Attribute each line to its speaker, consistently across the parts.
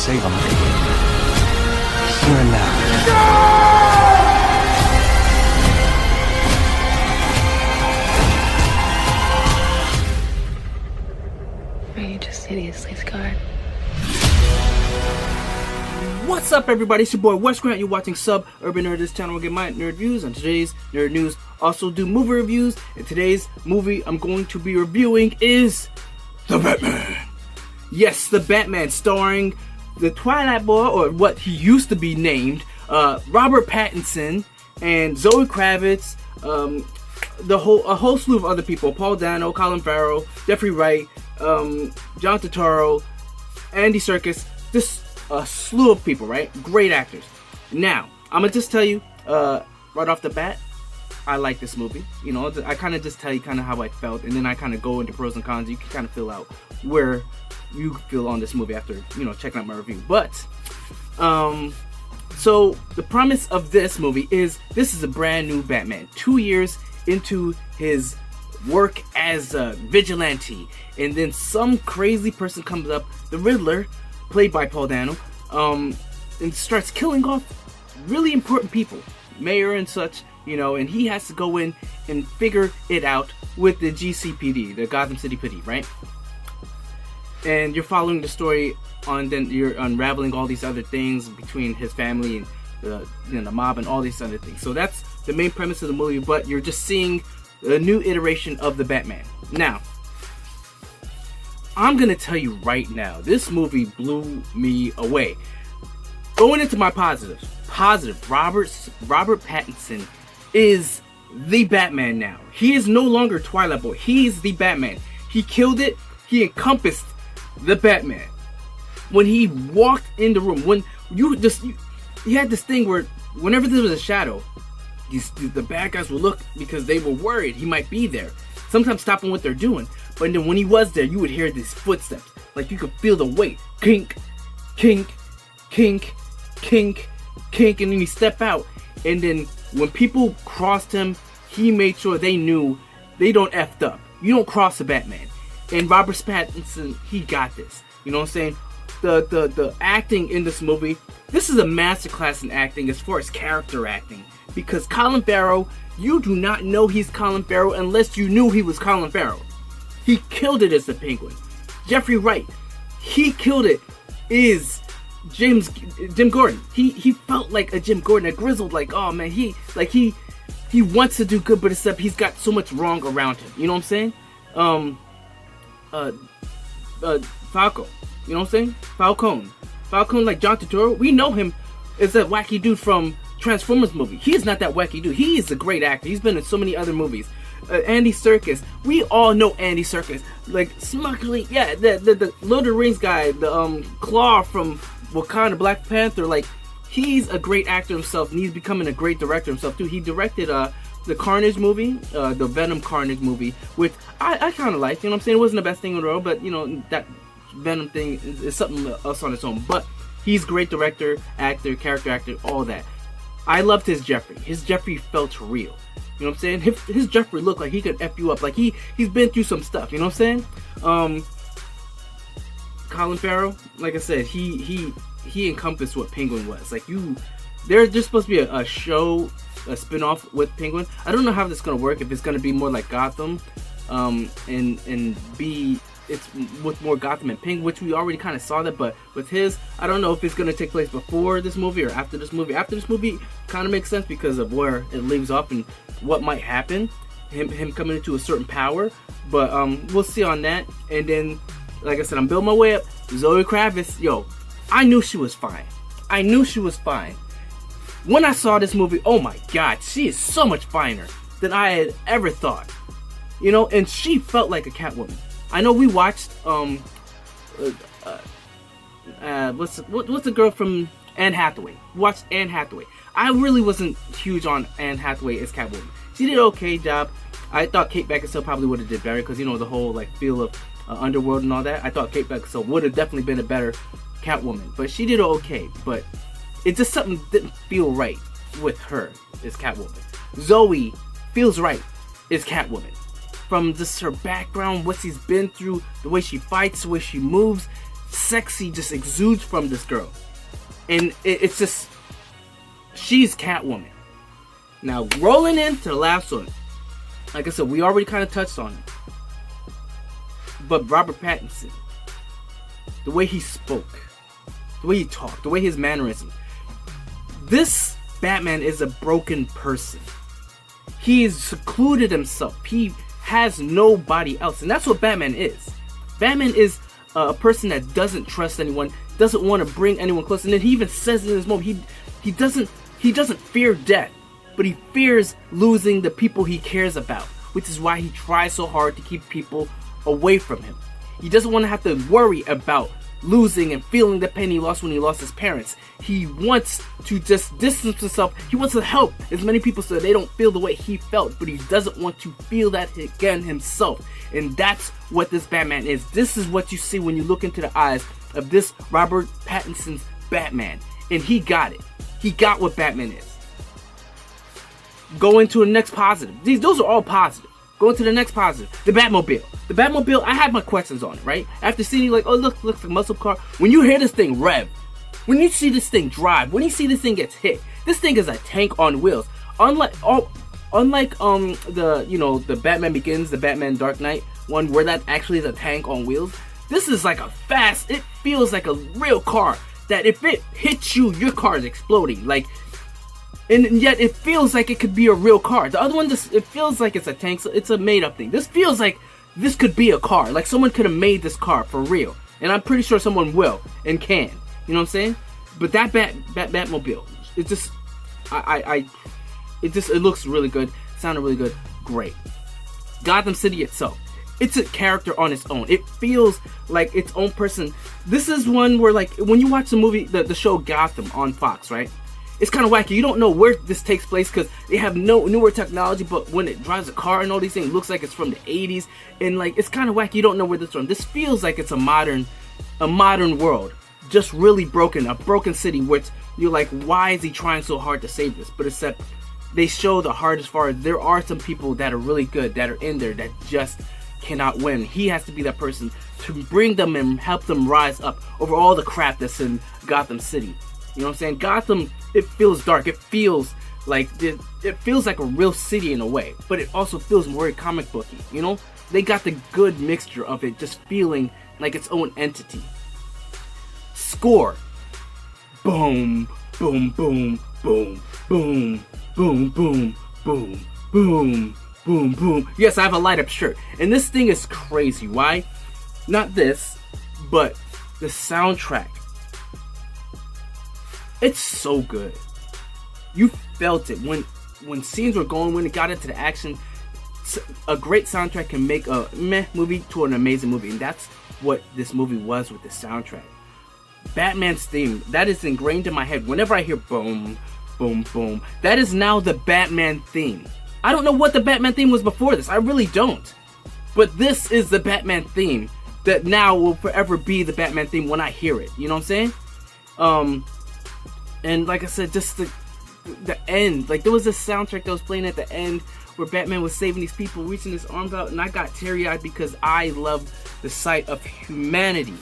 Speaker 1: save him. Here and now.
Speaker 2: Are you just hideously scarred?
Speaker 3: What's up, everybody? It's your boy Wes Grant. You're watching Sub Urban Nerd. This channel will get my nerd views. On today's nerd news, also do movie reviews. And today's movie I'm going to be reviewing is The Batman. Yes, The Batman, starring the Twilight Boy, or what he used to be named, Robert Pattinson and Zoe Kravitz, a whole slew of other people: Paul Dano, Colin Farrell, Jeffrey Wright, John Turturro, Andy Serkis. This a slew of people, right? Great actors. Now, I'm gonna just tell you right off the bat, I like this movie. You know, I kind of just tell you kind of how I felt, and then I kind of go into pros and cons. You can kind of fill out where you feel on this movie after, you know, checking out my review. But so the premise of this movie is this is a brand new Batman, 2 years into his work as a vigilante, and then some crazy person comes up, the Riddler, played by Paul Dano, and starts killing off really important people, mayor and such, you know, and he has to go in and figure it out with the GCPD, the Gotham City PD, right? And you're following the story on, then you're unraveling all these other things between his family and the mob and all these other things. So that's the main premise of the movie, but you're just seeing a new iteration of the Batman. Now, I'm gonna tell you right now, this movie blew me away. Going into my positives, Robert Pattinson is the Batman now. He is no longer Twilight Boy. He is the Batman. He killed it. He encompassed the Batman. When he walked in the room, when he had this thing where whenever there was a shadow, the bad guys would look because they were worried he might be there, sometimes stopping what they're doing. But then when he was there, you would hear these footsteps. Like you could feel the weight. Kink, kink, kink, kink, kink. And then he step out. And then when people crossed him, he made sure they knew they don't effed up. You don't cross the Batman. And Robert Pattinson, he got this. You know what I'm saying? The acting in this movie, this is a masterclass in acting as far as character acting. Because Colin Farrell, you do not know he's Colin Farrell unless you knew he was Colin Farrell. He killed it as the Penguin. Jeffrey Wright, he killed it is Jim Gordon. He felt like a Jim Gordon, a grizzled, like, oh man, he wants to do good, but except he's got so much wrong around him. You know what I'm saying? Falco. You know what I'm saying? Falcone, like John Turturro. We know him as that wacky dude from Transformers movie. He is not that wacky dude. He is a great actor. He's been in so many other movies. Andy Serkis. We all know Andy Serkis. Like Smuggling, yeah, the Lord of the Rings guy, the Claw from Wakanda, Black Panther. Like, he's a great actor himself, and he's becoming a great director himself too. He directed the Carnage movie, the Venom Carnage movie, which I kind of liked. You know what I'm saying? It wasn't the best thing in the world, but you know, that Venom thing is something else on its own. But he's a great director, actor, character actor, all that. I loved his Jeffrey. His Jeffrey felt real. You know what I'm saying? His Jeffrey looked like he could F you up. Like he's been through some stuff. You know what I'm saying? Colin Farrell, like I said, he encompassed what Penguin was. Like there's just supposed to be a show, a spin-off with Penguin. I don't know how this is gonna work. If it's gonna be more like Gotham, and be it's with more Gotham and Penguin, which we already kind of saw that. But with his, I don't know if it's gonna take place before this movie or after this movie. After this movie kind of makes sense because of where it leaves off and what might happen, him coming into a certain power. But we'll see on that. And then, like I said, I'm building my way up. Zoe Kravitz, yo, I knew she was fine. I knew she was fine. When I saw this movie, oh my God, she is so much finer than I had ever thought. You know, and she felt like a Catwoman. I know we watched what's the girl from Anne Hathaway? We watched Anne Hathaway. I really wasn't huge on Anne Hathaway as Catwoman. She did an okay job. I thought Kate Beckinsale probably would have did better because, you know, the whole like feel of Underworld and all that. I thought Kate Beckinsale would have definitely been a better Catwoman, but she did okay. But it just something didn't feel right with her as Catwoman. Zoe feels right as Catwoman. From just her background, what she's been through, the way she fights, the way she moves, sexy just exudes from this girl. And it's just, she's Catwoman. Now, rolling into the last one. Like I said, we already kind of touched on it. But Robert Pattinson, the way he spoke, the way he talked, the way his mannerisms. This Batman is a broken person. He is secluded himself. He has nobody else. And that's what Batman is. Batman is a person that doesn't trust anyone, doesn't want to bring anyone close. And then he even says in this moment, he doesn't fear death, but he fears losing the people he cares about, which is why he tries so hard to keep people away from him. He doesn't want to have to worry about losing and feeling the pain he lost when he lost his parents. He wants to just distance himself. He wants to help as many people so they don't feel the way he felt, but he doesn't want to feel that again himself. And that's what this Batman is. This is what you see when you look into the eyes of this Robert Pattinson's Batman. And he got it. He got what Batman is. Go into the next positive. Those are all positive. Go into the next positive. The Batmobile. The Batmobile, I had my questions on it, right? After seeing it, like, oh, looks like a muscle car. When you hear this thing rev, when you see this thing drive, when you see this thing gets hit, this thing is a tank on wheels. Unlike the Batman Begins, the Batman Dark Knight one, where that actually is a tank on wheels. This is like a fast, it feels like a real car that if it hits you, your car is exploding. Like, and yet it feels like it could be a real car. The other one, it feels like it's a tank, so it's a made-up thing. This feels like this could be a car. Like someone could have made this car for real. And I'm pretty sure someone will and can. You know what I'm saying? But that Batmobile, it just, it looks really good. Sounded really good. Great. Gotham City itself, it's a character on its own. It feels like its own person. This is one where, like, when you watch the movie, the show Gotham on Fox, right? It's kind of wacky. You don't know where this takes place because they have no newer technology, but when it drives a car and all these things, it looks like it's from the 80s. And like, it's kind of wacky. You don't know where this is from. This feels like it's a modern world. Just really broken. A broken city which you're like, why is he trying so hard to save this? But except they show the heart as far as there are some people that are really good, that are in there, that just cannot win. He has to be that person to bring them and help them rise up over all the crap that's in Gotham City. You know what I'm saying? Gotham, it feels dark. It feels like a real city in a way, but it also feels more comic booky. You know, they got the good mixture of it, just feeling like its own entity. Score, boom, boom, boom, boom, boom, boom, boom, boom, boom, boom, boom. Yes, I have a light up shirt, and this thing is crazy. Why? Not this, but the soundtrack. It's so good. You felt it when scenes were going, when it got into the action. A great soundtrack can make a meh movie to an amazing movie, and that's what this movie was with the soundtrack. Batman's theme, that is ingrained in my head. Whenever I hear boom, boom, boom, that is now the Batman theme. I don't know what the Batman theme was before this. I really don't. But this is the Batman theme that now will forever be the Batman theme when I hear it. You know what I'm saying? And like I said, just the end. Like, there was a soundtrack that was playing at the end where Batman was saving these people, reaching his arms out, and I got teary-eyed because I love the sight of humanity,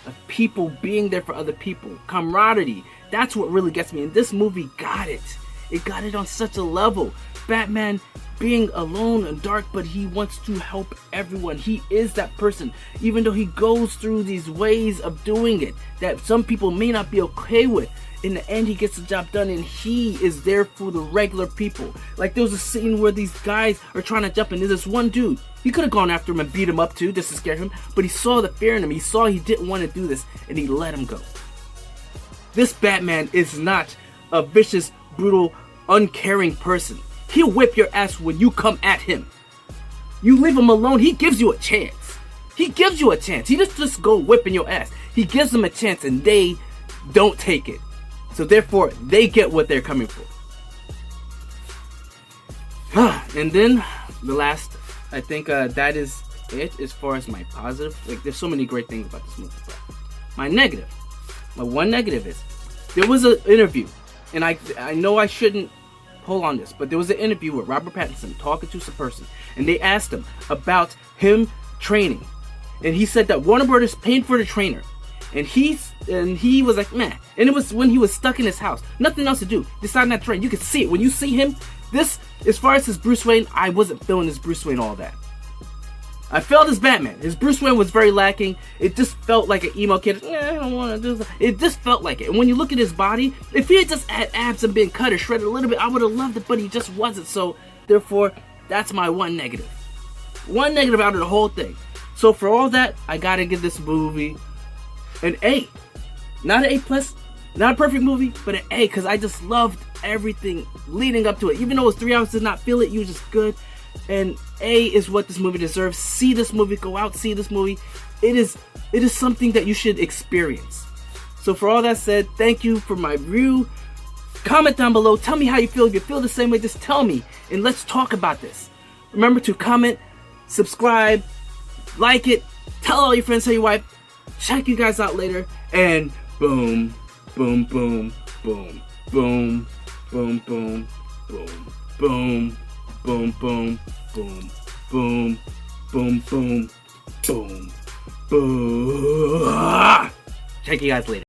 Speaker 3: of people being there for other people, camaraderie. That's what really gets me. And this movie got it. It got it on such a level. Batman being alone and dark, but he wants to help everyone. He is that person, even though he goes through these ways of doing it that some people may not be okay with. In the end, he gets the job done, and he is there for the regular people. Like, there was a scene where these guys are trying to jump in. There's this one dude. He could have gone after him and beat him up too, just to scare him, but he saw the fear in him. He saw he didn't want to do this, and he let him go. This Batman is not a vicious, brutal, uncaring person. He'll whip your ass when you come at him. You leave him alone, he gives you a chance. He gives you a chance. He just go whipping your ass. He gives them a chance, and they don't take it. So therefore, they get what they're coming for. And then, the last, I think that is it as far as my positive. Like, there's so many great things about this movie. But my negative, my one negative is, there was an interview, and I know I shouldn't pull on this, but there was an interview with Robert Pattinson talking to some person, and they asked him about him training. And he said that Warner Brothers paid for the trainer. And he was like, man. And it was when he was stuck in his house, nothing else to do, decided not to train. You can see it when you see him. This, as far as his Bruce Wayne, I wasn't feeling his Bruce Wayne all that. I felt his Batman. His Bruce Wayne was very lacking. It just felt like an emo kid. I don't want to do this. It just felt like it. And when you look at his body, if he had just had abs and been cut or shredded a little bit, I would have loved it, but he just wasn't. So, therefore, that's my one negative. One negative out of the whole thing. So, for all that, I gotta give this movie an A. Not an A+, not a perfect movie, but an A, because I just loved everything leading up to it. Even though it was 3 hours, did not feel it, you were just good. And A is what this movie deserves. See this movie, go out, see this movie. It is something that you should experience. So for all that said, thank you for my review. Comment down below, tell me how you feel. If you feel the same way, just tell me, and let's talk about this. Remember to comment, subscribe, like it, tell all your friends, tell your wife. Check you guys out later, and boom, boom, boom, boom, boom, boom, boom, boom, boom. Boom, boom, boom, boom, boom, boom, boom, boom. Check you guys later.